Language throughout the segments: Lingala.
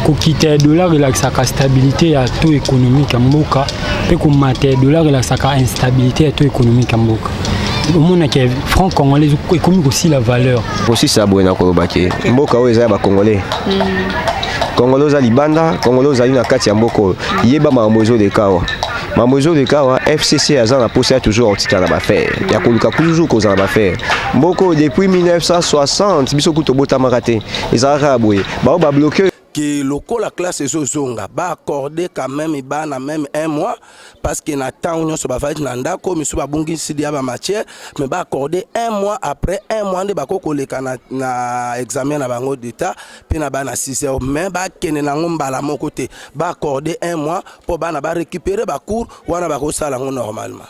Kokita dollar relaxaka stabilité ya taux économique ya mboka pe komata dollar relaxaka instabilité ya taux économique ya mboka. Omona ke franc congolais ekomi aussi la valeur. Aussi ça boena ko bake. Mboka oyo eza ba congolais. Congolais za libanda, congolais za na kati ya mboko. Yeba mamozo de kawa. Mamozo de kawa FCC aza na posa toujours otika na ba faire. Ya koluka toujours ko za ba faire. Mboko depuis 1960 biso kuto bota makate. Ezara boye. Ba bloquer que la classe ezozonga ba accorder quand même bana même un mois parce que na temps nyonso ba vaji na ndako misu ba bungi sidi ba matière mais ba accorder un mois après un mois nde ba kokoleka na examen na bango d'état pe na bana 6 heures mais ba kene na ngombala moko te ba accorder un mois pour bana ba récupérer ba cours wana ba ko sala ngo normalement.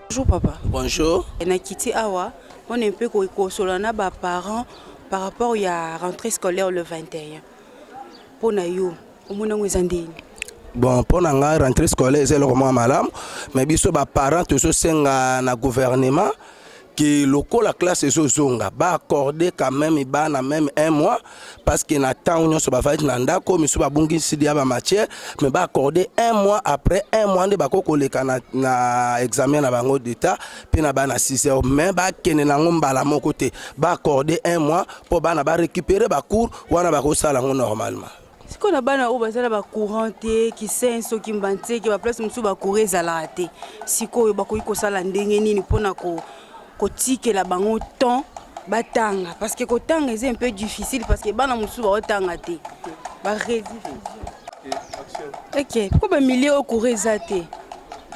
Bonjour papa. Bonjour. Nakiti awa, on est un peu consolana ba parents par rapport à la rentrée scolaire le 21. Pour nayo, omona ngwezandeni. Bon, pour la rentrée scolaire, c'est le moment malam, mais biso ba parents tous senga na gouvernement que la classe ezozonga ba accorder quand même bana même un mois parce que na temps nyonso ba vaji na ndako misu ba bungi sidi ba matière mais ba accorder un mois après un mois nde ba kokoleka na examen na bango d'état pe na bana 6 heures mais ba kene na ngombala moko te ba accorder un mois pour bana ba récupérer ba cours wana ba ko sala ngo normalement. Si on a bana o bazala ba couranté qui senso ki mbante ki ba place musu ba courir zala te siko ba ko sala ndenge nini pona ko kotike la bango temps batanga parce que kotanga c'est un peu difficile parce que bana musu ba otanga te ba résister. OK, pourquoi ba milieu au courir zate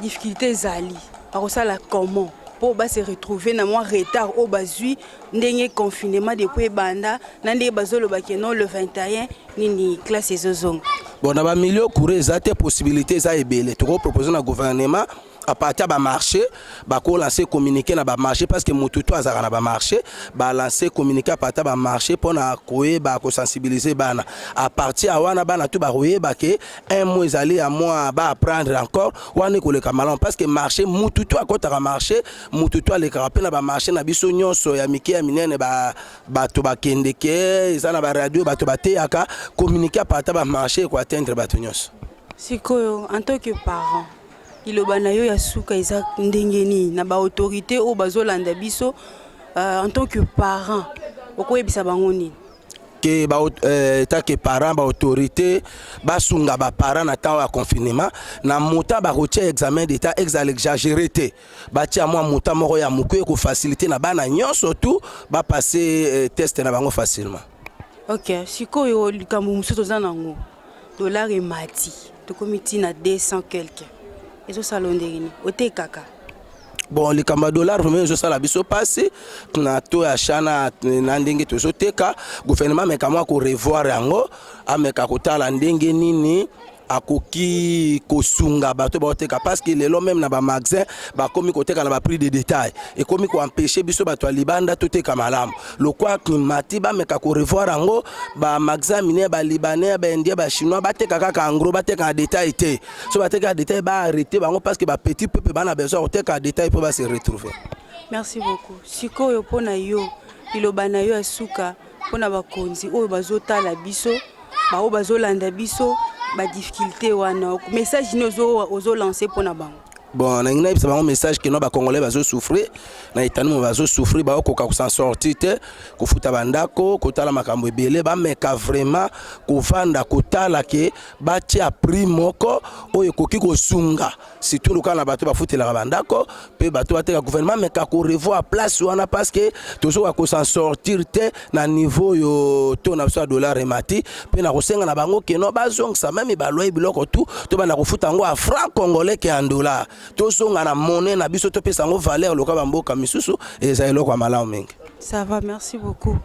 difficulté zali ba sala comment pour ba se retrouver na moi retard au bazui ndenge confinement depuis banda na ndenge bazolo ba non le 21 nini classe ezozonga. Bon na ba milieu courir zate possibilité za ebele to proposer na gouvernement à partir de marché, bah lancer communiquer na ba marché parce que mututo azara na ba marché, bah lancer communiquer à partir de marché pour na koye bah ko sensibiliser bana. À partir à wana bana tout bah koye bah que un mois aller à moi bah apprendre encore wana ko le kamalan parce que marché mututo à côté de marché, mututo les carapé na ba marché na biso nyonso ya miki ya minene bah to ba kendeke, ils na ba radio bah to ba te aka communiquer à partir de marché ko atteindre ba nyonso. Sikoyo en tant que parent ilobana yo ya suka eza ndengeni na ba autorité o bazolanda biso en tant que parent okoyebisa bango nini que ba ta que parent ba autorité ba sunga ba parent na temps ya confinement na mota ba rotier examen d'état exagéré te ba tia moi mota moko ya mukuye ko faciliter na bana nyonso tout ba passer test na bango facilement. OK, sikoyo likambo musoto za nango dollar et mati to comité na 200 quelque. Eso salondeni ote kaka. Bon les kamba dollars vraiment je sala biso passé na to ya chana na ndenge to teka gouvernement mais kama ko revoir yango ameka kotala ndenge nini akoki kosunga bato baoteka parce que lelo même na ba magasin ba komi koteka na ba prix de détail et komi ko empêcher biso bato libanda toteka malamu lokwa klimati ba meka ko revoir yango ba magasin mine ba libanais ba indien ba chinois bateka kaka en gros bateka en détail te so bateka en détail ba arrêter bango parce que ba petit peuple bana besoin koteka en détail pour ba se retrouver. Merci beaucoup. Sikoyo pona yo ilobana yo asuka pona bakonzi oyo bazotala biso ba o bazolanda biso ba difficulté wana message ni ozo lancer pour na bango. Bon na ngina un message que no ba congolais bazo souffrir na itani mo bazo souffrir ba ko ka s'en sortir te ko futa bandako ko tala makambo ebele ba meka vraiment ko fanda ko tala ke ba tia prix moko oyo koki ko sunga surtout le kana bato ba futela bandako pe bato ba teka gouvernement meka ko revoir place wana parce que toujours ko s'en sortir te na niveau yo to na so dollar et mati pe na ko senga na bango ke no bazong sa même ba loi biloko tout to ba na ko futa ngo a franc congolais ke en dollar. Tosonga na monnaie na biso to pesa ngo valeur loka bamboka misusu eza eloko malamu mingi. Ça va, merci beaucoup.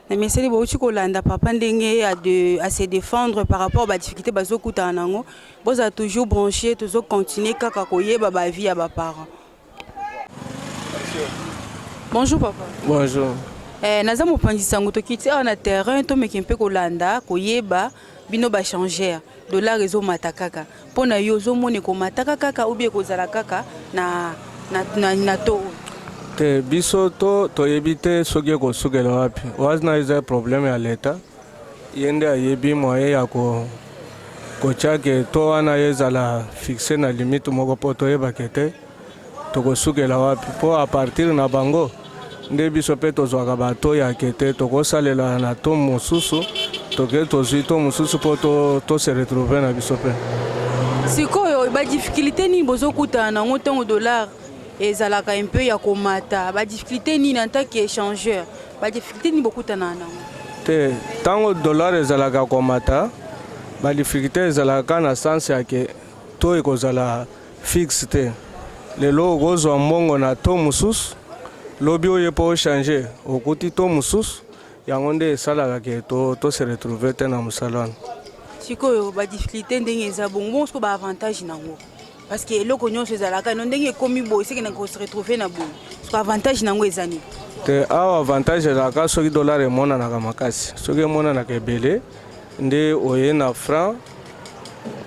Na meseli bo chiko landa papa ndenge à se défendre par rapport à difficulté bazo kuta nango. Boza toujours branché, toujours continuer kaka koyeba ba vie ya ba parents. Bonjour papa. Bonjour. Naza mopanzi sango to kiti na terrain to meki mpe kolanda koyeba bino ba changer dollar ezomata kaka mpona yo ozomona ekomata kaka ou bien ekozala kaka na to te biso toyebi te soki ekosukela wapi wazina eza problème ya leta ye nde ayebi moyen ya kotia ke to wana ye ezala fixe na limite moko mpo toyebake te tokosukela wapi mpo a partir na bango nde biso mpe tozwaka bato yake te tokosalela na to mosusu toke tozwi to mosusu mpo tose retrouve na biso mpe sikoyo badifficulté nini bozokutana nango ntango dollar ezalaka un peu ya komata badifficulté nini en tant que échangeur badifficulté nini bokutana nango te ntango dollar ezalaka komata badifficulté ezalaka na sens yake to ekozala fixe te lelo okozwa mbongo na to mosusu lobi oyo mpo ochange okuti to mosusu yango nde esalaka ke tose retrouve te na mosala wana sikoyo badifficulté ndenge eza bongo bongo siko baavantage nango parce que eloko nyonso ezalaka no ndenge ekomi boye seke na kose retrouve na boye siko avantage nango eza nini te awa avantage ezalaka soki dollar emonanaka makasi soki emonanaka ebele nde oye na franc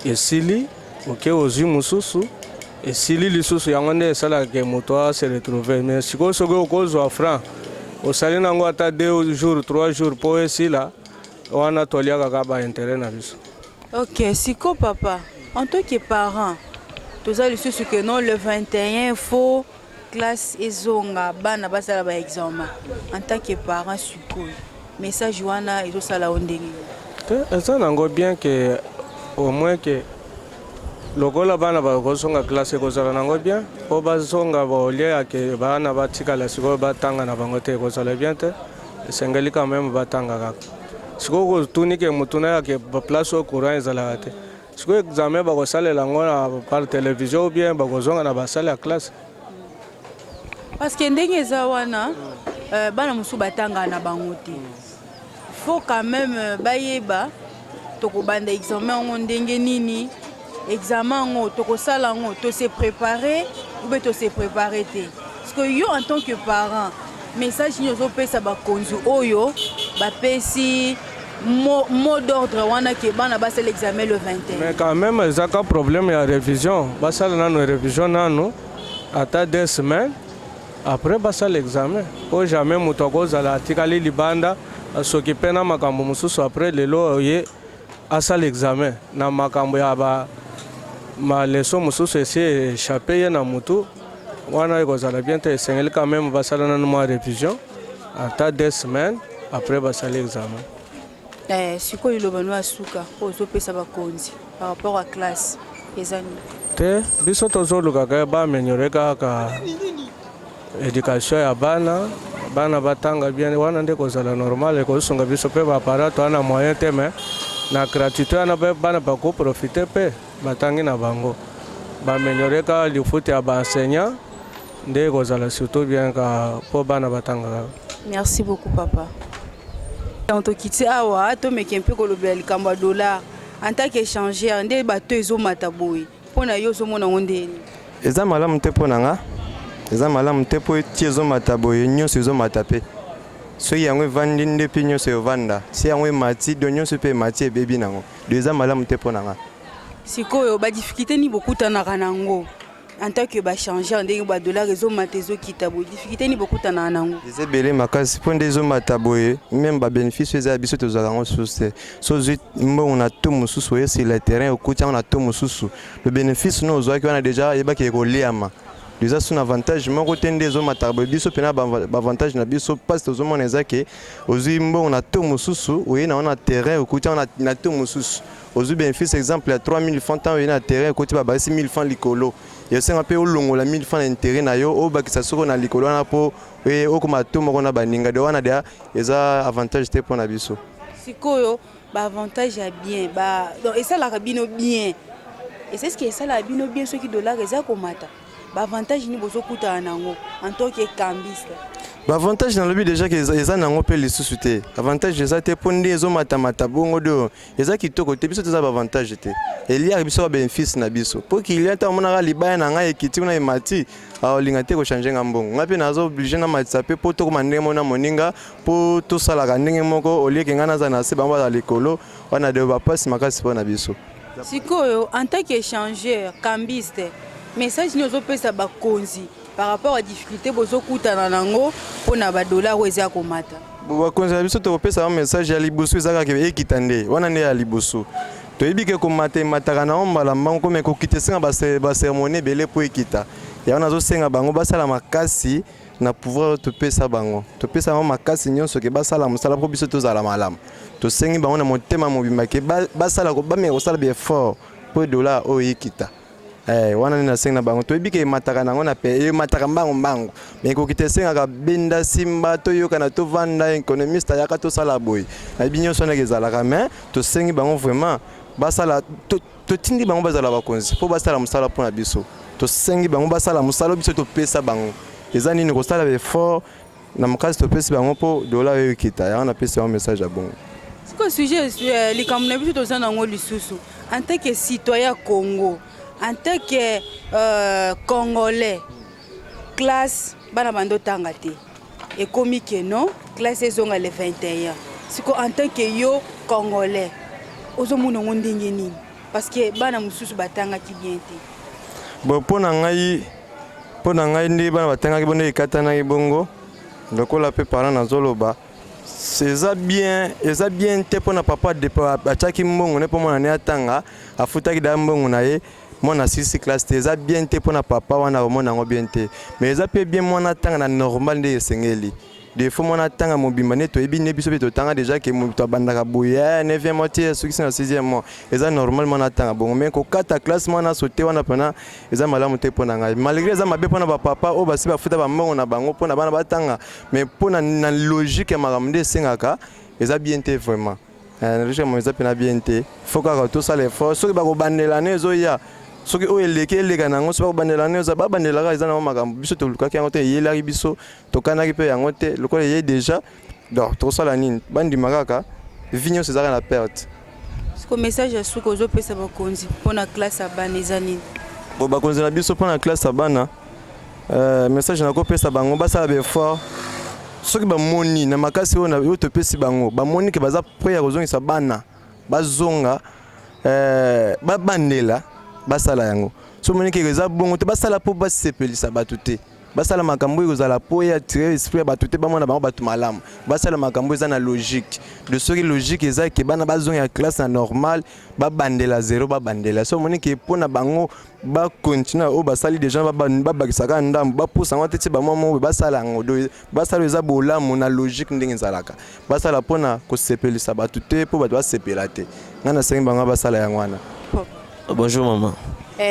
esili oke ozwi mosusu esili lisusu yango nde esalaka ke moto ase retrouve mais sikoyo soki okozwa franc osali nango ata 2 jours 3 jours mpo esila wana toliaka kaka baintérêt na biso ok siko papa en tant que parent toza lisusu ke non le 21 faut classe ezonga bana basala baexamen en tant que parent sikoyo message wana ezosala o ndenge te eza nango bien ke au moins ke lokola bana bakosonga classe ekozala nango bien mpo bazonga baolie yake bana batikala sikoyo batanga na bango te ekozala bien te esengeli quand même batanga kaka sikoyo kotuni ke motuna yake baplace oyo courant ezalaka te sikoyo examen bakosalela yango par télévision ou bien bakozonga na basale ya classe parce que ndenge eza wana bana mosusu batanga na bango te faut quand même bayeba tokobanda examen yango ndenge nini examen yango tokosala yango tose préparer ou bien tose préparer te parce que yo en tant que parent message nini ozopesa bakonzi oyo bapesi mot d'ordre wana ke bana basala examen le 21 mais quand même ezaka problème ya révision basala nano révision nano ata 2 semaines après basala examen po jamais moto akozala atikali libanda asokipe na makambo mosusu après lelo oye asala examen na makambo ya maleso mosusu esi échappé ye na motu wana ekozala bien te esengeli quand même basala nano mwa révision ata 2 semaines après basala examen sikoyo ilobano asuka po ozopesa bakonzi par rapport à classe ezani te biso tozolukaka baameliore kaka éducation ya bana batanga bien wana nde kozala normal ekosunga biso mpe baapparat wana moyen te me na gratuité wana mpe bana bakoprofite mpe batangi na bango baameliore kaka lifuti ya baenseignant nde ekozala surtout bien ka mpo bana batangaka. Merci beaucoup papa. tokiti awa tomeke mpe kolobela likambo ya dollar en tant qu'échangeur nde bato ezomata boye mpona yo ozomona ngo ndeni eza malamu te mpo na nga eza malamu te mpo eti ezomata boye nyonso ezomata mpe soki yango evandi nde mpe nyonso evanda si yango emati do nyonso mpe emati ebebi nango do eza malamu te mpo na nga sikoyo badifficulté ni bokutanaka nango en tant que bachangeur ndenge badollar ezomata ezokita boye difficulté ni bokutanaka nango eza ebele makasi mpo nde ezomata boye meme babénéfice eza ya biso tozwaka yango susu te so ozwi mbongo na to mosusu oyesila terrain okuti yango na to mosusu le bénéfice no ozwaki wana deja yebaki ekoliama déjà son avantage moko te nde ezomataka boye biso mpena bavantage na biso mpasi tozomona eza ke ozwi mbongo na to mosusu oye na wana terrain okuti yango na to mosusu ozwi bénéfice exemple ya 3000 francs ntango oye na terrain ekoti babakisi 1000 francs likolo yosenga mpe olongola 1000 francs na intérêt na yo obakisa soko na likolo wana mpo okoma to moko na baninga de wana deya eza avantage te mpo na biso sikoyo baavantage ya bien esalaka bino bien eseske esalaka bino bien soki dollar eza komata baavantage ni bozokutana nango en tant que cambiste L'avantage dans le but déjà que les gens n'ont pas les sous-soutés. L'avantage déjà c'est pour les hommes matamata bongo do. Les gens qui te côté biso des avantages était. Et il y a biso bénéfice na biso. Pour qu'il y ait tant mon ara libaya na ngai ekiti na mati. A lingate ko changer ngambongo. Ngapi nazo obligé na matsape pour to komande mona moninga pour tout ça la ndenge moko olie kenga na zana se bamba la likolo. On a de passe makasi pour na biso. Sikoyo en tant qu'échangeur, cambiste, message nous opesa bakonzi. Par rapport à difficulté bozo kutana nango pona ba dollar weza komata ba konza biso to pesa un message ya libusu ezaka ke ekitande wana ne ya libusu to yebike ko mataka na ombala mbango me ko kitesenga ba cérémonie belé po ekita ya wana zo senga bango basala makasi na pouvoir to pesa bango to pesa bango makasi nyonso ke basala musala po biso to zala malamu to sengi bango na motema mobimba ke basala ko ba me ko sala bien fort po dollar o ekita. Wana nina senga bango to ebike mataka nango na pe mataka mbango mais ko kitesenga ka benda simba to yoka na to vanda économiste ya ka to sala boy na binyo sona ke zala ka mais to sengi bango vraiment basala to tindi bango bazala bakonzi po basala musala pona biso to sengi bango basala musala biso to pesa bango ezani ni ko sala effort na makazi to pesa bango po dollar yo kita ya na pesa un message à bon. C'est quoi sujet les kamuna biso to zana ngo lisusu en tant que citoyen Congo. En tant que Congolais, classe, bana bando tangate. Et comme que non, classe saison le 21. C'est en tant que yo Congolais, ozo muna ngondenge nini? Parce que bana mususu batanga ki bien te. Bon pona ngai ndi bana batanga ki bonne katana ki bongo. Lokola pe parents na zoloba. C'est bien te pona papa de ataki mbongo ne pona ne atanga afutaki da mbongo na ye. Mon assisi classe ça bien te pour papa wana mon nango bien te mais ça peut bien mon atanga na normal de sengeli des fois mon atanga mobimba ne to ebi ne biso to tanga déjà que mo to bandaka boya 9e moitié ce qui c'est 6e mois et ça normal mon atanga bon mais ko kata classe mon sauté wana pena et ça malamu te pour nanga malgré ça mabe pona papa o basi ba futa ba mbongo na bango pona bana batanga mais pona na logique ya makamde sengaka et ça bien te vraiment je me ça pena bien te faut que tout ça l'effort so ba ko bandela ne zo ya soki o eleka nango so ba bandela ne za ba bandela ka ezana makambo biso to lukaki yango te yelaki biso to kanaki pe yango te lokola ye déjà donc to sala nini bandi makaka vigno cesar la perte ce que message à suko zo pesa ba konzi pona classe abana ezani bo ba konzi na biso pona classe abana message na ko pesa bango ba sala be fort soki ba moni na makasi ona yo to pesi bango ba moni ke baza prêt ya kozongisa bana bazonga ba bandela basala yango so moni ke eza bongo te basala po basepelisa bato te basala makambo ekozala po ya tirer esprit ya bato te bamona bango bato malamu basala makambo eza na logique de soki logique eza ke bana bazonga ya classe na normal babandela zéro babandela so moni ke mpona bango bakontinue oyo basali déjà babakisaka ndambo bapusa yango te ti bamwa mo basala yango basala eza bolamu na logique ndenge ezalaka basala mpona kosepelisa bato te mpo bato basepela te ngai nasengi bango basala yango wana. Bonjour maman.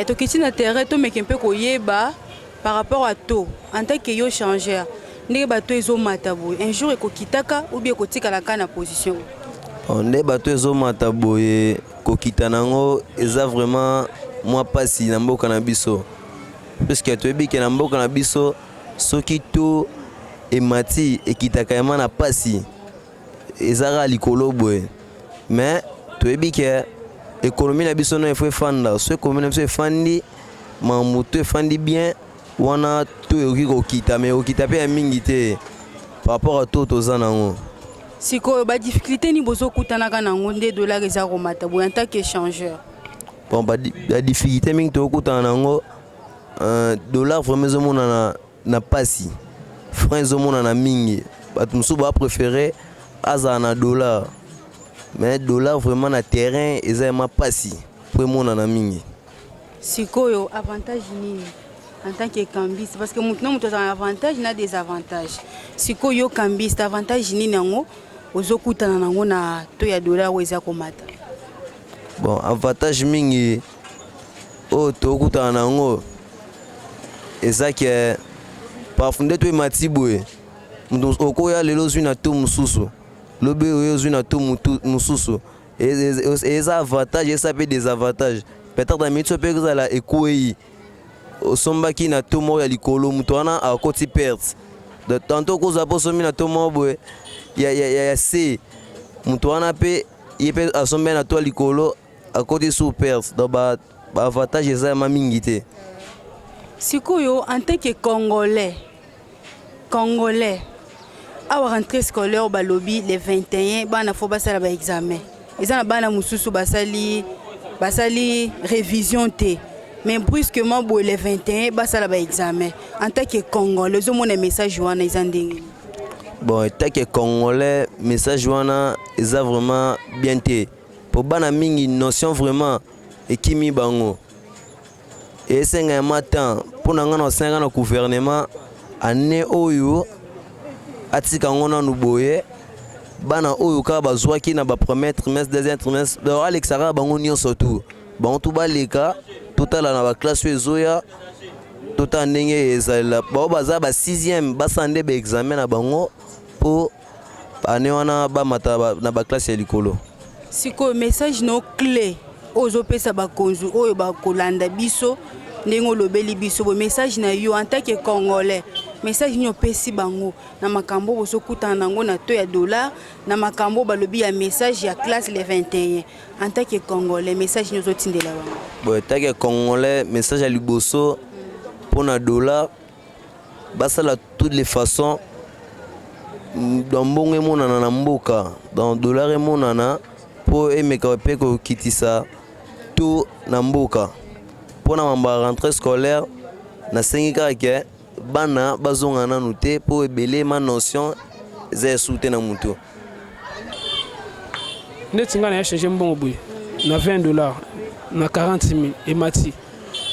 To kiti na terrain to meke mpe koyeba par rapport à to en tant que yo changeur ndenge bato ezomata boye un jour ekokitaka ou bien ekotikalaka na position nde bato ezomata boye kokita nango eza vraiment mwa pasi na mboka na biso puisque toyebi ke na mboka na biso soki to emati ekitaka ema na pasi ezaka likolo boye mais toyebi ke économie na biso no il faut fanda so économie na biso efandi mamuto efandi bien wana to yoki kokita mais okita pe ya mingi te par rapport à tout toza nango sikoyo ba difficulté ni bozo kutanaka nango nde dollar eza komata boye en tant qu'échangeur bon ba difficulté mingi to kutana nango dollar vraiment ezomona na pasi franc ezomona na mingi bato mosusu ba préféré azala na dollar mais dollar vraiment na terrain eza ma pasi pour mona na mingi sikoyo avantage nini en tant que cambiste parce que maintenant muto a avantage na désavantage sikoyo cambiste avantage nini nango ozokutana nango na to ya dollar weza komata bon avantage mingi o to kutana nango eza ke parfois to matibwe muto okoya lelo zwi na to mususu lobe oyo na to mususu eza avantage eza pe désavantage peut-être dans mitso pe kozala ekoi osombaki na to mo ya likolo muto wana akoti perte de tantôt koza poso mina to mobo ya C mutu wana pe yepe asombe na to likolo à côté sous perse donc ba avantage eza ma mingi te. Sikoyo en tant que congolais awa rentrée scolaire ba lobby les 21 bana fo basala ba examen ezana bana mususu basali révision te mais brusquement bo les 21 basala ba examen en tant que congolais zo mon message wana ezandingi. Bon, en tant que congolais message wana eza vraiment bien te pour bana mingi notion vraiment ekimi bango et senga matin pour nga na senga na gouvernement année oyo atika ngona nuboye bana oyo ka bazwaki na ba premier trimestre deuxième trimestre donc alexara bango nyonso tout bango tout baleka total na ba classe ezoya total ndenge ezala ba baza ba 6e basande ba examen na bango pour année wana ba mata na ba classe ya likolo. Siko message no clé ozo pesa ba konzu oyo ba kolanda biso ndenge lobeli biso bo message na yo en tant que congolais message nyo pesi bango na makambo boso kutana nango na to ya dollar na makambo balobi ya message ya classe les 21 en tant que congolais message nyo zo tindela bango. Bon, en tant que congolais message à liboso pour na dollar basala toutes les façons dans bongo monana na mboka dans dollar et monana pour emeka pe ko kitisa tout na mboka pour na mamba rentrée scolaire na sengika ke bana bazonga na noté pour ebele ma notion za soute na muto netinga na changer mbongo boy na $20 na 40,000 et mati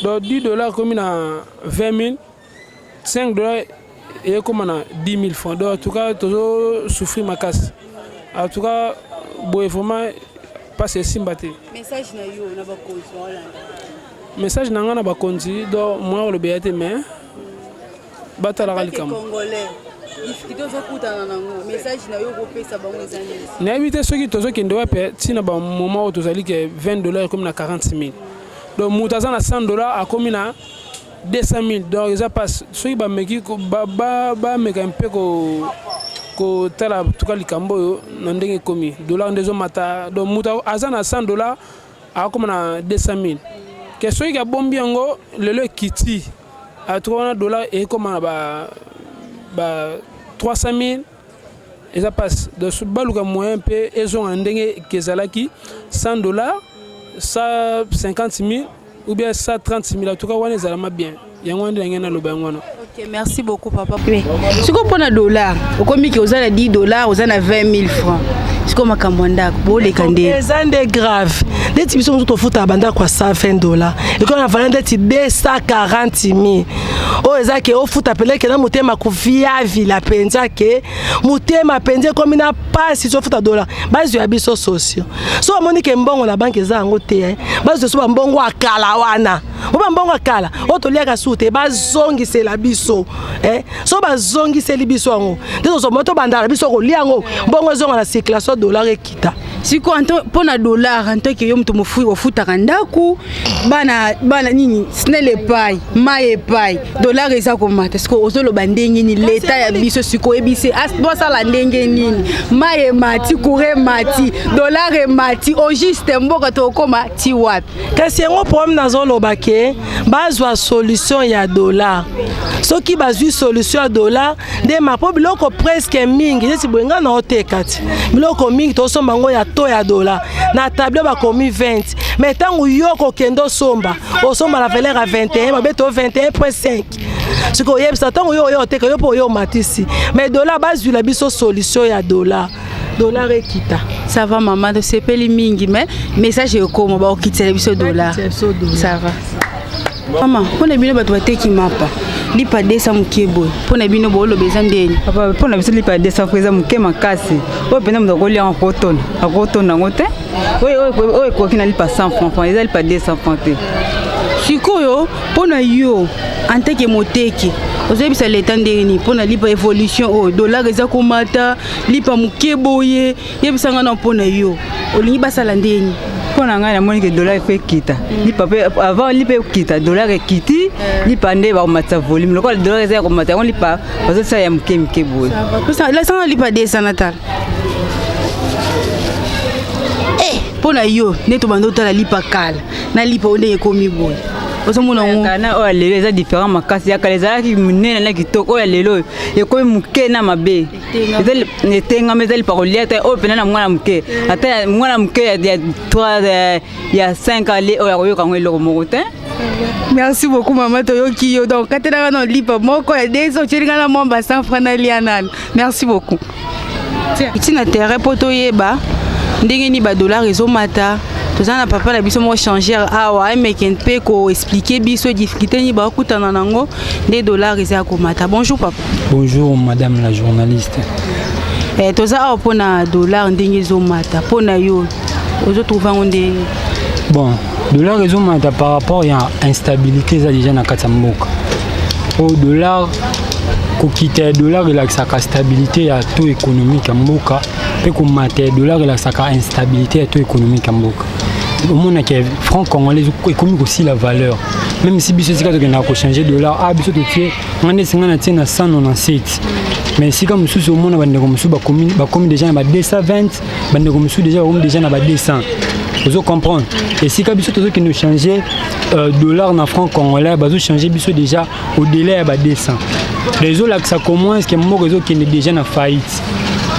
donc $10 comme na 20,000 $5 et comme na 10,000 francs donc en tout cas toujours souffrir ma casse en tout cas boy vraiment passer simbate message na yo na ba konzi wala message na nga na ba konzi donc moi le béate mais batala kalikam congolais ifito zo kutana nango message na yo ko pesa bango ezani na éviter ceux qui tozo kende wape tina ba moment où tozali que $20 comme na 40,000 donc mutaza na $100 a comme na 200,000 donc ça passe ceux qui ba meki ba meka un peu ko tala tuka likambo yo na ndenge komi dollar ndezo mata donc muta azana $100 a comme na 200,000 que ceux qui a bombi yango lelo kiti à $3 et comme ba 300,000 et ça passe de ce baluka moyen peu ils ont ndenge kezalaki $100 150,000 ou bien 130,000 en tout cas on est zalama bien yango ndenge na loba ngwana. OK, merci beaucoup papa. Oui. Si vous prenez $, au comique vous avez $10, vous avez 20,000 francs. C'est comme Kamwanda, pour les candidats. C'est grave. Les types sont tout foutus à banda quoi $120. Et quand on a vendu des 240,000. Oh ezaki au foot appelé que na mutema kufia vila penza ke mutema penze comme na pas si so foot $. Base ya biso socio. So monique mbongo la banque za ngo te. Base so mbongo akala wana. Oba mbongo akala. Otolia sute bazongi c'est la biso. So bazongi c'est libiso ngo. Ndezo moto bandala biso ko liango. Mbongo zonga na circulation $. Ekita. Siko pona $, en tant que yo mtu mufu ofutaka ndaku bana nini snele pai maye pai $. Eza komata siko ozolo bandenge ni leta ya biso siko ebise asbosa la ndenge nini maye mati kure mati $. Mati o juste mboka to koma ti wapi kasi yango problème nazolo bake bazwa solution ya $. Soki bazwi solution ya $, de mapo biloko presque mingi neti bwenga na otekati biloko mingi to somba ngo ya to ya $. Na table ba komi 20 mais tango yoko kendo somba o somba la valeur à 21 ba beto 21.5 siko yebisa tango yo teka yo po yo matisi mais $, bazwi la biso solution ya $. Ekita. Ça va maman de sepeli mingi mais message est comme ba okitela biso $. Ça va. Maman, pona bino bato bateki mapa. Lipa 200 mukebo. Pona bino bolo bezandeni. Papa, pona biso lipa 200 kweza mukema kasi. O pena mdo kolia en coton. A coton nangote. Oui, ko kina lipa 100 francs. Eza lipa 200 francs te. Sikoyo, pona yo en tant que moteki. Ozebisa leta ndeni pona lipa évolution o $. Eza komata lipa mukebo ye. Yebisanga na pona yo. Olingi basala ndeni. Pour nanga na moni que dollar fait quitter. Ni papa avant li peut quitter dollar quitter, ni pande ba matza volume. Le dollar est comme matza on li pas parce que ça y a mke boy. Là ça on li pas descend natal. Pour na yo, neto bando tala li pas kala. Na li pas on est comme boy. Kana o lelo eza différent makasi ya kaleza ki munene na kitoko o lelo e ko muke na mabe ezali netenga mezali parolieta o pena na mwana muke ata mwana muke ya 3 ya 5 ale o ya koyoka ngelo moko te. Merci beaucoup maman toyoki yo donc katena na lipa moko ya deso chiringa na momba 100 francs na lianal. Merci beaucoup. Itina terrain poto yeba ndenge ni ba dollar ezomata. Tous en papa la biso mo changer awa mais ken pe ko expliquer biso difficulté ni ba kutana nango des dollars eza ko mata. Bonjour papa. Bonjour madame la journaliste. Tous en pona dollar ndenge zo mata pona yo ozo trouver onde. Bon, dollar zo mata par rapport à instabilité za déjà na katamboka. Au dollar ko quitter dollar il a sa stabilité à taux économique à mboka pe ko mata dollar il a sa instabilité à taux économique à mboka. Au monde qui est franc congolais économique aussi la valeur même si biso sika to na ko changer dollar biso to tie ngane singa na tina 197 mais si comme sous au monde bande comme sous ba commis déjà na 220 bande comme sous déjà déjà na 200 vous comprendre et si biso to qui nous changer dollar na franc congolais bazo changer biso déjà au délai à 200 les autres là que ça commence que mo réseau qui est déjà na faillite.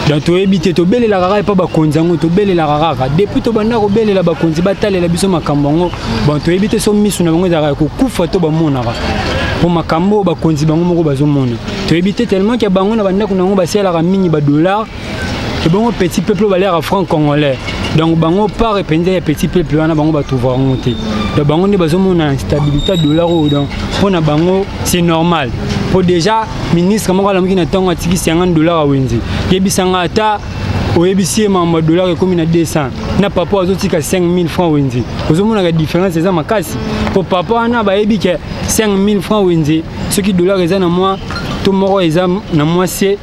Donc tu évites to belle la rara pas ba konzango to belle la rara depuis to banda ko belle la ba konzi batale la biso makambongo bon tu évites so misu na bango za ko kufa to ba mona ba pour makambo ba konzi bango moko bazo mona tu évites tellement que bango na banda kuna ngo ba sela ka mini ba dollar et bango petit peuple ba l'air franc congolais donc bango pas répondre les petit peuple wana bango ba trouver monter donc bango ne bazo mona instabilité dollar donc pour na bango c'est normal. Pour déjà ministre moko la mukina tonga tiki $50 a wenzi yebisanga ata oyebisi mamba dollar comme na 200 na papa azotika 5000 francs wenzi ozomona la différence eza makasi pour papa na ba yebi ke 5000 francs wenzi ce qui dollar eza na moi to moko eza na moi c'est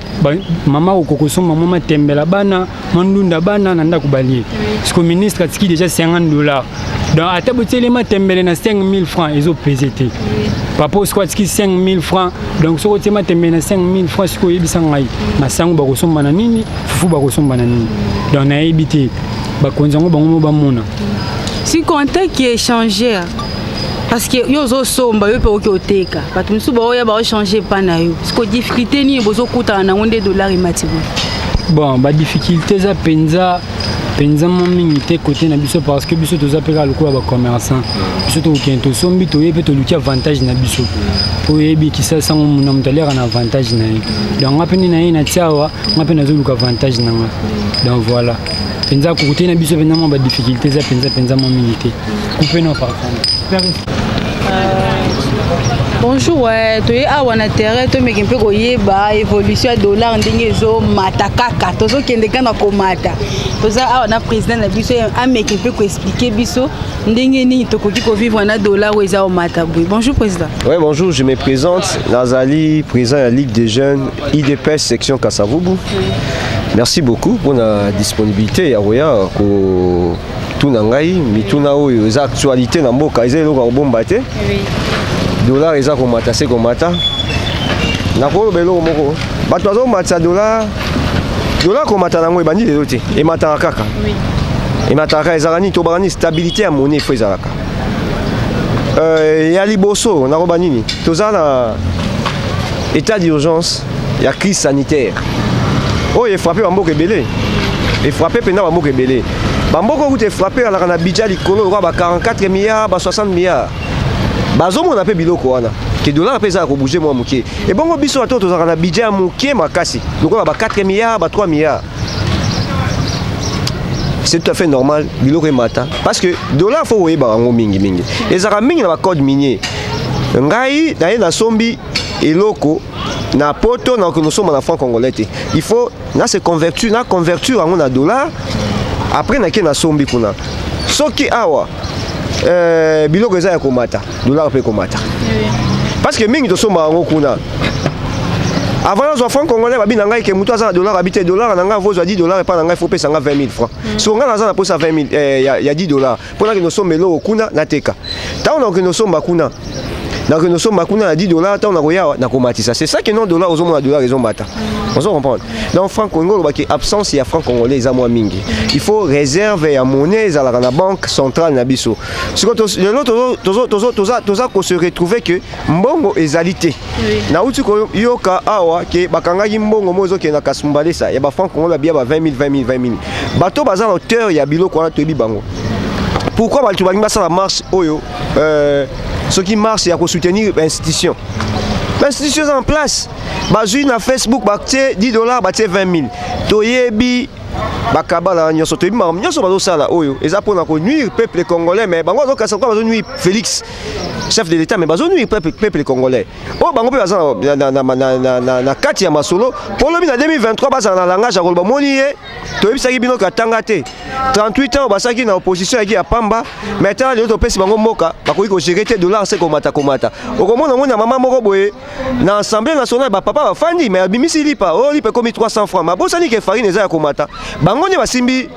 mama okokosoma mama tembela bana mandunda bana nanda kubali parce que ministre atiki déjà $50 donc ata botelema tembele na 5000 francs ezo pesete papa squat qui 5000 francs donc ce côté tembele na 5000 francs ce ko yebisa ngai masango bakosomba na nini fufu bakosomba na nini donc na ebité bakonzango bango ba mona si compte qui est changé parce que yo zo somba yo pe okoteka bato musu ba oya ba changer pa na yo parce que difficulté ni bozo kuta na onde dollar imatibo bon ba difficulté za penza mon minité côté na biso parce que biso to zapeka lokola ba commerçant biso to kento sombi to yebe to luki avantage na biso po yebi kisa sango muna mtalera na avantage na ye donc ngapeni na ye na tiawa ngapeni zo luka avantage na nga donc voilà penza côté na biso penza ba difficulté za penza mon minité couper no par contre. Bonjour, tu es à Wanaterre, tu me ko yeba évolution dollar ndenge zo matakaka tozo kende kana komata toza a président na biso a meke ko expliquer biso ndenge ni tokoki ko vivre na dollar ou eza o mata. Bonjour président. Oui, bonjour, je me présente Nazali, président de la Ligue des jeunes IDPS section Kasavubu. Merci beaucoup pour la disponibilité ya roya ko tunangai mituna oyo eza actualité na mboka eza eloko bomba te. Oui. Dollar eza komata se komata nakolo belo moko bato azo matsa dollar komata nango ebandi lelo te emataka kaka oui emataka ezalani to barani stabilité ya monnaie fo ezalaka ya liboso nakoba nini toza na état d'urgence ya crise sanitaire oyo efrappe bamboka ebele efrappe pena bamboka ebele bamboka okuta efrappe alaka na budget likolo lokola ba 44 milliards ba 60 milliards bazomona pe biloko wana ke dollar pe za ko bouger moi moké et bongo biso ato tozaka na budget ya moké makasi lokola ba 4 milliards ba 3 milliards c'est tout à fait normal biloko emata parce que dollar faut oyeba bango mingi ezaka mingi na ba code minier ngai na na sombi eloko na poto na ko nosoma na franc congolais te il faut na se convertir yango na dollar après na ke na sombi kuna soki awa biloko eza ya komata dollar pe komata parce que mingi tosomba yango kuna avant nazwa franc congolais babi na ngai ke mutu aza na dollar habite dollar na ngai vozwa 10 dollars epa na ngai faut pesa nga 20 000 francs so ngai naza na posa 20 000 ya 10 dollars mpona ke nosomba eloko kuna nateka ntango nakoki nosomba kuna nakoki nosomba kuna na 10 dollars ntango nakoyawa nakomatisa c'est ça que non dollar ozomona dollar ezombata ozo comprendre donc franc congolais olobaki absence ya franc congolais eza mwa mingi il faut réserve ya monnaie ezalaka na banque centrale na biso sikoyo lelo toza kose retrouver que mbongo ezali te nauti koyoka awa ke bakangaki mbongo mo ezokende na kasumbalesa ya bafranc congolais babia ba 20 000 bato baza na hauteur ya biloko wana toyebi bango pourquoi bato balingi basala marche oyo ce qui marche ya kosoutenir institution l'institution est en place bazwi na Facebook batie 10 dollars batie 20 000 toyebi bakabala nyonso toyebi makambo nyonso bazosala oyo eza mpona konuire peuple congolais mais bango bazokasa kwa bazonuire Félix chef de l'état mais bazonuire peuple congolais oyo bango mpe baza na kati ya masolo mpo lobi na 2023 bazala na langage ya koloba moni ye toyebisaki bino katanga te 38 ans basaki na opposition yaki ya pamba mais tala lelo topesi bango mboka bakoki kogere te dollar se komata okomona moni ya mama moko boye na assemblée nationale bapapa bafandi mais abimisi lipa oyo lipa ekomi 300 francs mabosani ke farine eza ya komata bango nde basimbi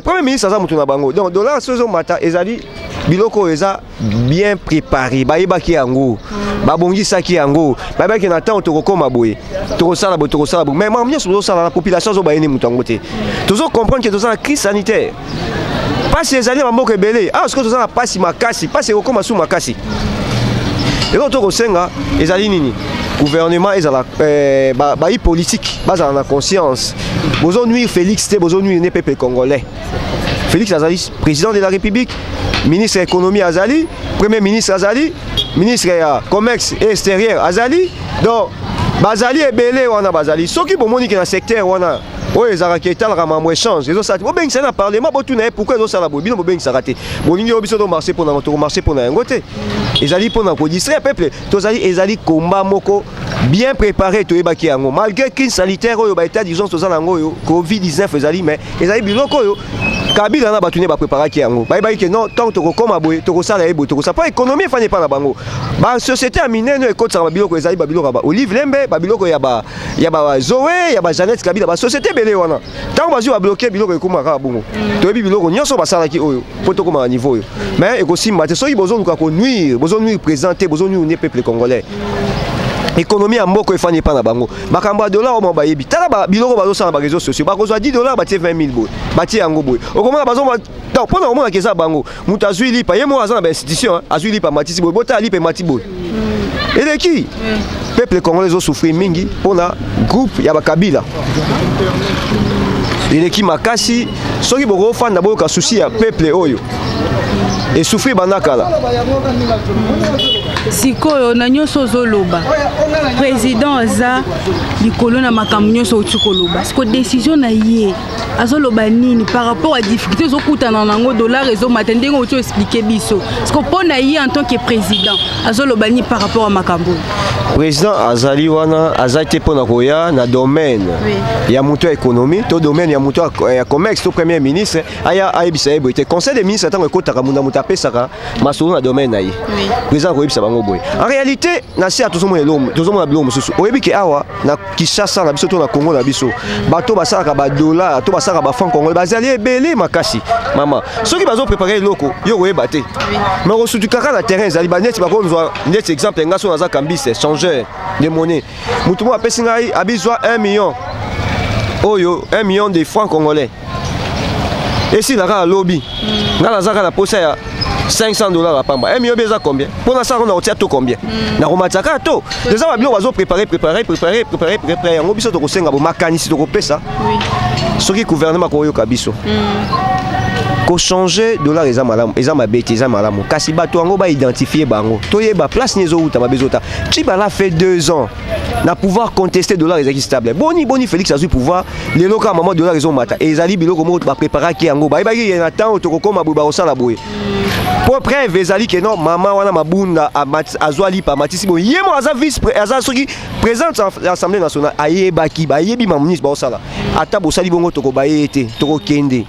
premier ministre aza mutu na bango donc dollar so ezomata ezali biloko eza bien préparé bayebaki yango babongisaki yango bayebaki na ntango tokokoma boye tokosala boye mais makambo nyonso tozosala na population azobayeni moto yango te tozocomprendre ke toza na crise sanitaire pasi ezali na bamboka ebele awa sikoyo toza na pasi makasi pasi ekokoma su makasi eloko tokosenga ezali nini gouvernement ezala bayi politique bazala na conscience bozonuire Félix te bozonuire ne peuple congolais Félix azali président de la République ministre de l'économie azali premier ministre azali ministre ya commerce et extérieur azali donc bazali ebele wana bazali soki bomoni ke na secteur wana oyo ezalaka etalaka mambo échange ezosala te bobengisa na parlement botuna ye pourquoi ezosala boye bino bobengisaka te bolingi oyo biso tomarché mpona tokomarché mpona yango te ezali mpona kodistraire peuple tozali ezali komba moko bien préparé toyebaki yango malgré crise sanitaire oyo baétat d'urgence tozala yango oyo covid-19 ezali mais ezali biloko oyo kabila na bato ne bapreparaki yango bayebaki ke non ntango tokokoma boye tokosala ye boye tokosala mpo économie efani epa na bango basociété ya minene ekotisaka babiloko ezali babiloko ya baolive lembe babiloko ya bazoe ya bajanete kabila basociété ebele wana ntango bazwi babloke biloko ekomaka bongo toyebi biloko nyonso basalaki oyo mpo tokoma na niveau oyo mais ekosimba te soki bozoluka konuire bozonuire président te bozonuire ne peuple congolais économie ya mboka efani epa na bango makambo ya dollar omo bayebi tala biloko bazosala na bareseau sociaux bakozwa 10 dollars batie 20 000 boye batie yango boye okomona bazoma mpona komonaka eza bango moto azwi lipa ye moko aza na bainstitution azwi lipa matisi boye botala lipa emati boye eleki peuple congolais ezosouffrir mingi mpona groupe ya bakabila eleki makasi soki bokofanda boyoka susi ya peuple oyo esouffrir banda kala sikoyo na nyonso ozoloba président aza likolo na makambo nyonso oti koloba siko décision na ye azoloba nini par rapport à difficulté ezokutana nango dollar ezomata ndenge oti expliquer biso siko mpo na ye en tant que président azoloba nini par rapport à makambo président azali wana azali te mpona koya na domaine ya moto ya économie to domaine ya moto ya commerce to premier ministre aya ayebisa ye boye te conseil des ministres ntango ekotaka moto apesaka masolo na domaine na ye président koyebisa bango boye en réalité na se tozomona biloko mosusu oyebi ke awa na Kinshasa na biso to na Congo na biso bato basalaka badolar to basalaka bafranc congolais bazali ebele makasi mama soki bazoprépare eloko yo koyeba te mais kosutukaka na terrain ezali baneti bakozwa neti exemple ngaso naza kambise changeur de monnaie motu moko apesi ngai abizwa 1 million oyo 1 million de francs congolais esilaka na lobi ngai nazaka na posa ya 500 dollars à pamba. Mieux bien combien? Pour l'instant on a retiré tout combien? Na romataka to. Les gens vont préparer. On biso to kosenga bo makanisi to kopesa. Oui. Ce qui gouvernement ko yo kabiso. Ko changer dollar eza malamu, eza mabeti, eza malamu. Kasi bato yango ba identifier bango. Toyeba place nezo uta mabezota. Qui ba la fait 2 ans na pouvoir contester dollar ezaki stable. Boni Félix azui pouvoir les loka maman dollar ezo mata. Et ezali biloko mo ba préparer ki yango. Ba ibaki na temps to kokoma bo ba osala boye. Pour preuve ezali que non maman wana mabunda azwa lipa matisi bo yemo aza vice aza soki présente à l'Assemblée nationale ayebaki ba yebi ma ministre ba osala. Ata bo sali bongo to ko baye ete to ko kende.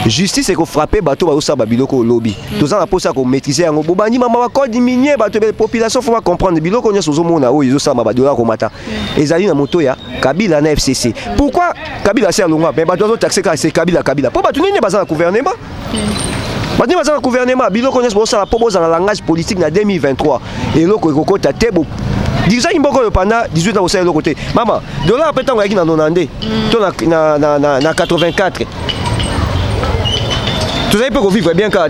justice eko frapper bato ba osaba biloko lobby toza na posa ko maîtriser yango bobandi mama ba code minier bato be population faut comprendre biloko nyoso zomona o izo sama ba dola ko mata ezali na moto ya Kabila na FCC pourquoi Kabila c'est alonga mais bato zo taxer ka c'est Kabila po bato nini baza na gouvernement bato baza na gouvernement biloko nyoso bo sala po boza na langage politique na 2023 eloko ekokota te bo Déjà il y pendant 18 ans au sein de l'autre côté. Maman, dollar après temps na 90, na 84. Tout ça il peut vivre bien quand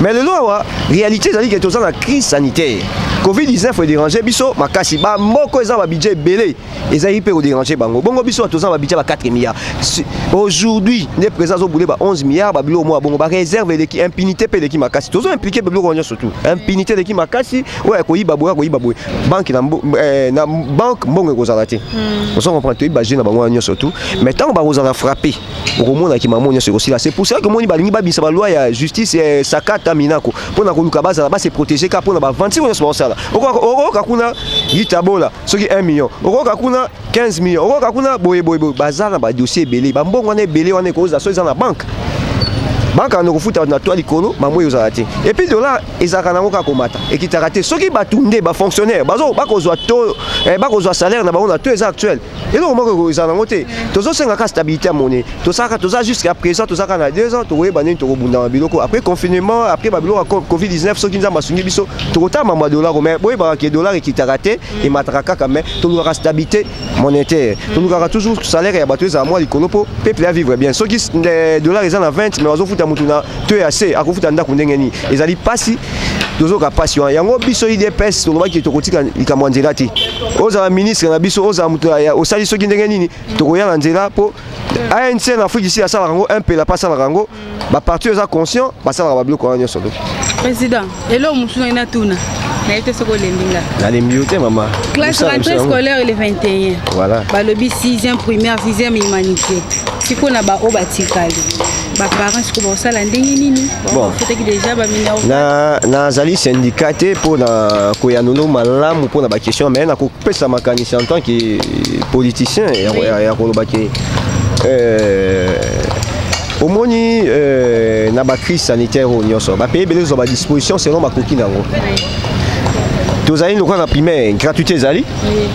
mais le loi réalité c'est que tout ça la crise sanitaire. Covid-19 est dérangé biso makasi ba moko eza ba budget belé ezali peut déranger bango. Bongo biso tout ça ba budget ba 4 milliards. Aujourd'hui, les présents au boulé ba 11 milliards ba bilo mo bongo ba réserve l'équipe impunité pe l'équipe makasi. Tout ça impliqué bilo ko surtout. Impunité l'équipe makasi ouais ko yiba boya banque na banque bongo ko zalati. On s'en comprend tout ba jeune bango nyo surtout. Mais tant ba ozala frapper au monde qui maman nyo aussi là. C'est pour ça que moni ba lingi ba bisa ba loi ya justice sakata minako. Pona ko luka baza ba se protéger ka pona ba 26 on ça. Oko kakuna gitabola soki 1 million oko kakuna 15 millions oko kakuna boye bazana ba dossier belé ba mbongo wana belé wana ko za so za na banque en futa na toi likolo mamwe yozalati et puis dollar ezaka nango ka komata ekitaka te soki batunde ba fonctionnaire bazo bakozwa to bakozwa salaire na bango na to eza actuel et donc moko ezana nango te tozo senga ka stabilité à monnaie to saka toza jusqu'à présent to saka na 2 ans to weba nini to bunda biloko après confinement après ba biloko Covid-19 soki nza masungi biso to kotama ma dollar mais boye ba ke dollar ekitaka te et mataka ka mais to luka stabilité monétaire to luka toujours salaire ya bato eza moi likolo po peuple à vivre bien soki dollar ezana 20 mais bazo mutuna to assez akufuta ndako ndenge ni ezali pasi tozoka passion yango biso IDPS to lobaki to kotika likamwanzela ti oza ministre na biso oza mutu ya osali soki ndenge nini to koyala nzela po ANC na Afrique ici asala rango un peu la passa la rango ba parti oza conscient basala ba bloko nyo solo président elo musuna na tuna na été soko lembinga na lembiote maman classe rentrée scolaire le 21 voilà ba lobby 6e primaire 6e humanité siko na ba obatikali ba parents ko bosala ndenge nini bon fotaki déjà ba mina na zali syndicaté pour na koyanolo malamu pour na ba question mais na ko pesa makanisi en tant que politicien ya ko lobaki omoni na ba crise sanitaire onyoso ba pays belezo ba disposition selon makoki nango tozali lokwa na primaire gratuité ezali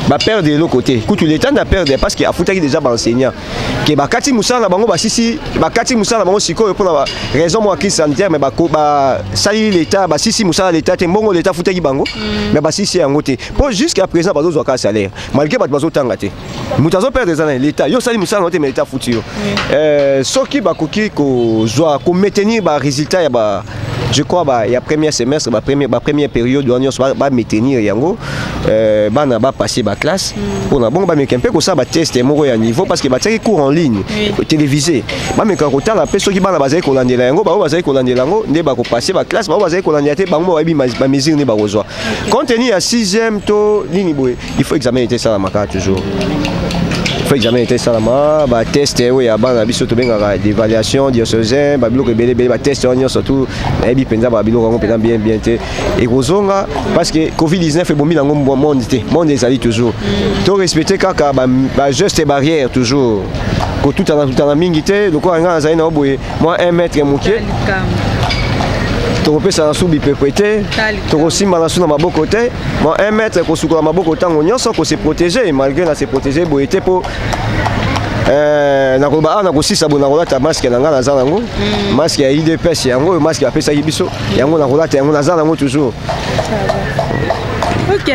ba perdre de l'autre côté kutu l'état na perdre parce que afutaki déjà ba enseignant ke bakati musala na bango basisi bakati musala na bango sikoyo pour na raison mo crise sanitaire mais ba sali l'état basisi musala l'état te mbongo l'état futaki bango mais basisi yango te pour jusqu'à présent bazo zwa ka salaire malgré bato bazo tanga te mutazo perdre des années l'état yo sali musala te mais l'état futi yo soki bakoki ko zwa ko maintenir ba résultat ya ba je crois il y a premier semestre première période on maintenir yango bana ba passer ba classe pour na bon ba meka peu ko ça ba test moko ya niveau parce que ba teki cours en ligne télévisé ba meka ko tala pe soki bana bazali ko landela yango ba bazali ko landela yango nde ba ko passer ba classe ba bazali ko landela te bango ba bi ba mesure ne ba kozwa contenu ya 6e to nini boye il faut examiner ça la maka toujours faut examiner ça là ba test oui ya bana biso to benga d'évaluation diocésain ba biloko belé ba test on surtout na bi penza ba biloko ngo penza bien te et kozonga parce que Covid-19 est bombi dans monde ezali toujours to respecter kaka ba juste barrière toujours ko tout en mingi te loko nga za ina boye moi 1 mètre moké tokopesa na subi pepete tokosimba na suna maboko te mo 1 mètre kosukola maboko tango nyonso ko se protéger malgré na se protéger boye te po na koba na kosisa bona kolata masque na nga na zana ngo masque ya IDPS yango masque ya pesa biso yango na kolata yango na zana ngo toujours. OK.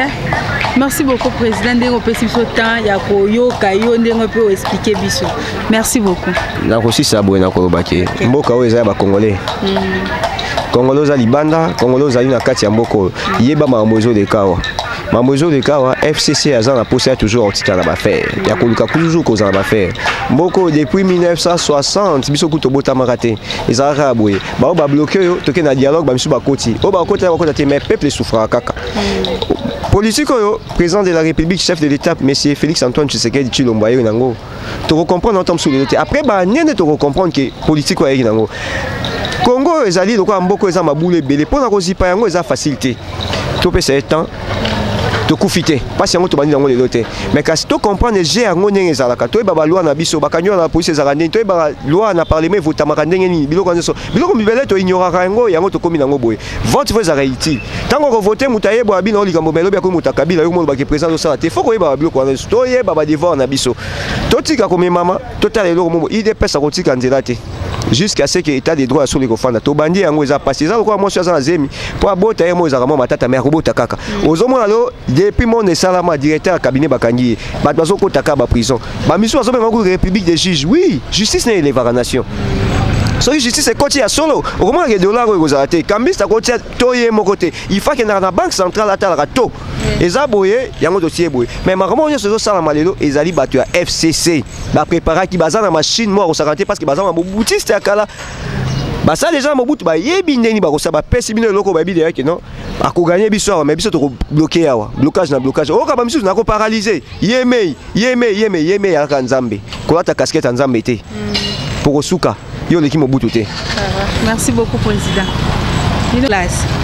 Merci beaucoup président ndenge opesi biso temps ya koyoka yo ndenge pe expliquer biso. Merci beaucoup. Na kosisa boye na kolobaki mboka oyo eza ba congolais. Congolais za libanda, Congolais za na kati ya mboko. Yeba mamozo de kawa. Mamozo de kawa FCC aza na posa toujours otika na ba faire. Ya koluka toujours ko za na ba faire. Mboko depuis 1960 biso kuto bota marate. Ezara boye. Ba ba bloquer yo toke na dialogue ba misu ba koti. O ba koti te mais peuple souffra kaka. Politique yo président de la République chef de l'État monsieur Félix Antoine Tshisekedi Tshilombo yo nango. To comprendre en termes sur le après ba nene to comprendre que politique yo yi nango. Congo ezali lokwa mboko eza mabule belé pona kozipa yango eza facilité to pesa temps tokufi te pasi yango tobandi yango lelo te mais kasi tocomprendre je yango ndenge ezalaka toyeba loi na biso bakanyola na polisi ezalaka ndenge toyeba loi na parlement evotamaka ndenge nini biloko nyonso biloko mibele toignoraka yango tokomi nango boye vote fo ezalaka utile ntango okovote moto ayeba bino likambo melobi akomi moto akabila yo molobaki président osala te fo koyeba biloko wana nyonso toyeba badevoir na biso totika komemama totala eloko mobo idps akotika nzela te jusqu'à ce que état de droit sur les kofanda to bandi yango eza passé eza ko moso eza na zemi po abota ye mo eza kama matata mais akobota kaka ozomona lo depuis mon esalama directeur cabinet bakangi bato bazo kotaka ba prison ba miso bazo benga ko république des juges oui justice n'est élevée nation so justice ekoti ya solo okomona ke dollar ekozala te kambisa koti toye moko te il faut que na banque centrale atalaka to eza boye yango dossier boye mais makambo nyonso ezosalama lelo ezali bato ya FCC bapreparaki baza na machine mo akosaka te parce que baza na bobutiste ya kala basa déjà mobutu bayebi ndeni bakosala bapesi bino eloko bayebi deya ke non akoganye biso awa mais biso tokobloke awa blocage na blocage okaba misusu nakoparalyse yeme yaka nzambe kolata casquette ya nzambe te pokosuka yo leki mobutu te. Merci beaucoup président.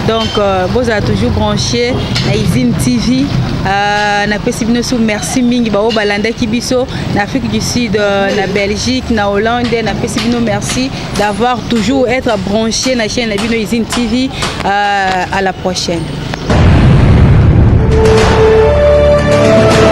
Donc vous avez toujours branché na Izine TV na pesibino sou merci mingi ba balanda kibiso na Afrique du Sud na Belgique na Hollande na pesibino merci d'avoir toujours être branché na chaîne na bino Izine TV à la prochaine.